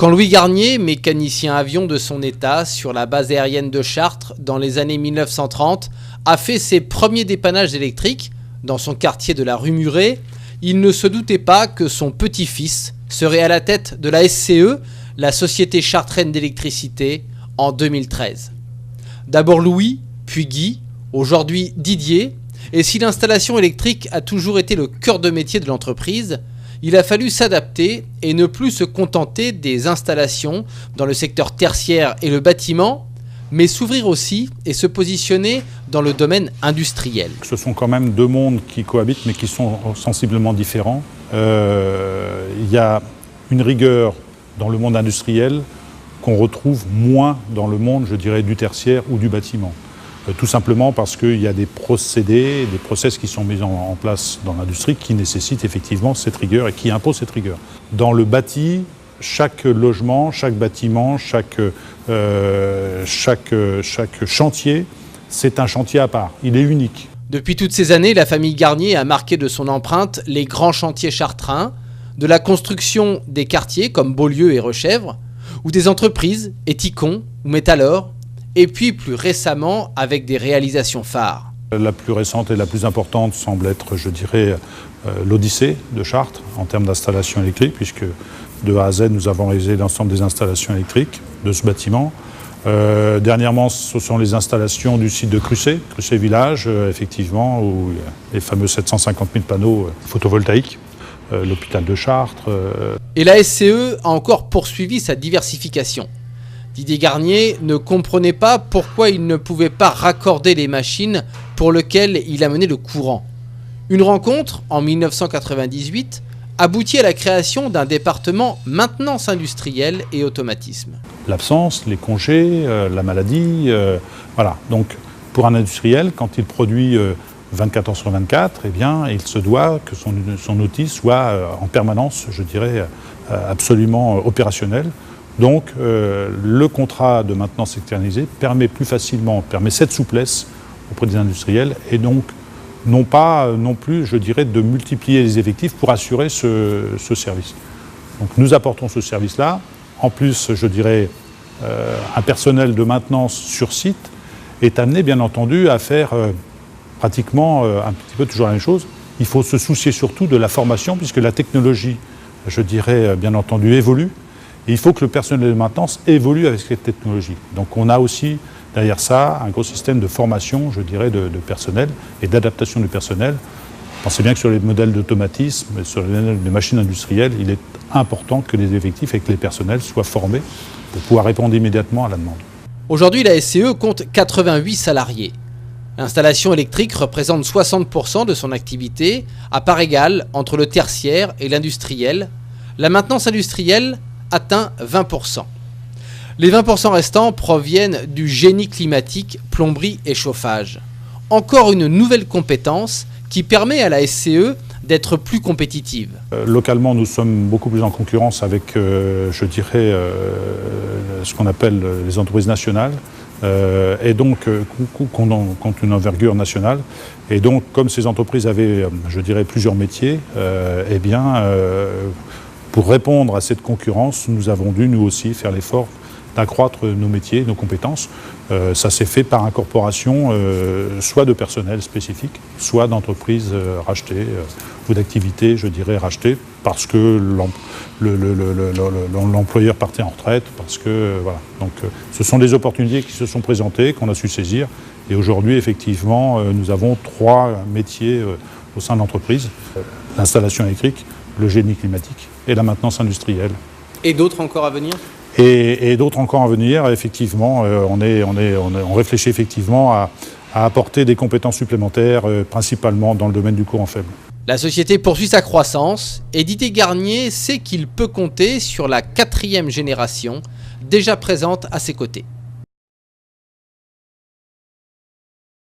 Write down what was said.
Quand Louis Garnier, mécanicien avion de son état sur la base aérienne de Chartres dans les années 1930, a fait ses premiers dépannages électriques dans son quartier de la rue Muret, il ne se doutait pas que son petit-fils serait à la tête de la SCE, la Société Chartraine d'électricité, en 2013. D'abord Louis, puis Guy, aujourd'hui Didier, et si l'installation électrique a toujours été le cœur de métier de l'entreprise, il a fallu s'adapter et ne plus se contenter des installations dans le secteur tertiaire et le bâtiment, mais s'ouvrir aussi et se positionner dans le domaine industriel. Ce sont quand même deux mondes qui cohabitent mais qui sont sensiblement différents. Il y a une rigueur dans le monde industriel qu'on retrouve moins dans le monde, je dirais, du tertiaire ou du bâtiment. Tout simplement parce qu'il y a des procédés, des process qui sont mis en place dans l'industrie qui nécessitent effectivement cette rigueur et qui imposent cette rigueur. Dans le bâti, chaque logement, chaque bâtiment, chaque chantier, c'est un chantier à part. Il est unique. Depuis toutes ces années, la famille Garnier a marqué de son empreinte les grands chantiers chartrains, de la construction des quartiers comme Beaulieu et Rechèvre, ou des entreprises, Éticon ou Métalor, et puis plus récemment avec des réalisations phares. La plus récente et la plus importante semble être, je dirais, l'Odyssée de Chartres en termes d'installation électrique, puisque de A à Z, nous avons réalisé l'ensemble des installations électriques de ce bâtiment. Dernièrement, ce sont les installations du site de Crussé Village, effectivement, où il y a les fameux 750 000 panneaux photovoltaïques, l'hôpital de Chartres. Et la SCE a encore poursuivi sa diversification. Didier Garnier ne comprenait pas pourquoi il ne pouvait pas raccorder les machines pour lesquelles il amenait le courant. Une rencontre, en 1998, aboutit à la création d'un département maintenance industrielle et automatisme. L'absence, les congés, la maladie, voilà. Donc pour un industriel, quand il produit 24 heures sur 24, eh bien, il se doit que son outil soit en permanence, je dirais, absolument opérationnel. Donc le contrat de maintenance externalisée permet cette souplesse auprès des industriels et donc non plus, je dirais, de multiplier les effectifs pour assurer ce service. Donc nous apportons ce service-là. En plus, je dirais, un personnel de maintenance sur site est amené, bien entendu, à faire pratiquement un petit peu toujours la même chose. Il faut se soucier surtout de la formation, puisque la technologie, je dirais, bien entendu, évolue. Et il faut que le personnel de maintenance évolue avec cette technologie. Donc on a aussi derrière ça un gros système de formation, je dirais, de personnel et d'adaptation du personnel. Pensez bien que sur les modèles d'automatisme, sur les machines industrielles, il est important que les effectifs et que les personnels soient formés pour pouvoir répondre immédiatement à la demande. Aujourd'hui, la SCE compte 88 salariés. L'installation électrique représente 60% de son activité, à part égale entre le tertiaire et l'industriel. La maintenance industrielle atteint 20%. Les 20% restants proviennent du génie climatique, plomberie et chauffage. Encore une nouvelle compétence qui permet à la SCE d'être plus compétitive. Localement, nous sommes beaucoup plus en concurrence avec, je dirais, ce qu'on appelle les entreprises nationales, et donc compte une envergure nationale. Et donc, comme ces entreprises avaient, je dirais, plusieurs métiers, eh bien, pour répondre à cette concurrence, nous avons dû, nous aussi, faire l'effort d'accroître nos métiers, nos compétences. Ça s'est fait par incorporation soit de personnel spécifique, soit d'entreprises rachetées, ou d'activités, je dirais, rachetées, parce que l'employeur partait en retraite, parce que, voilà. Donc, ce sont des opportunités qui se sont présentées, qu'on a su saisir. Et aujourd'hui, effectivement, nous avons 3 métiers au sein de l'entreprise. L'installation électrique, le génie climatique et la maintenance industrielle. Et d'autres encore à venir ? Et d'autres encore à venir, effectivement, on réfléchit effectivement à apporter des compétences supplémentaires, principalement dans le domaine du courant faible. La société poursuit sa croissance et Didier Garnier sait qu'il peut compter sur la 4e génération déjà présente à ses côtés.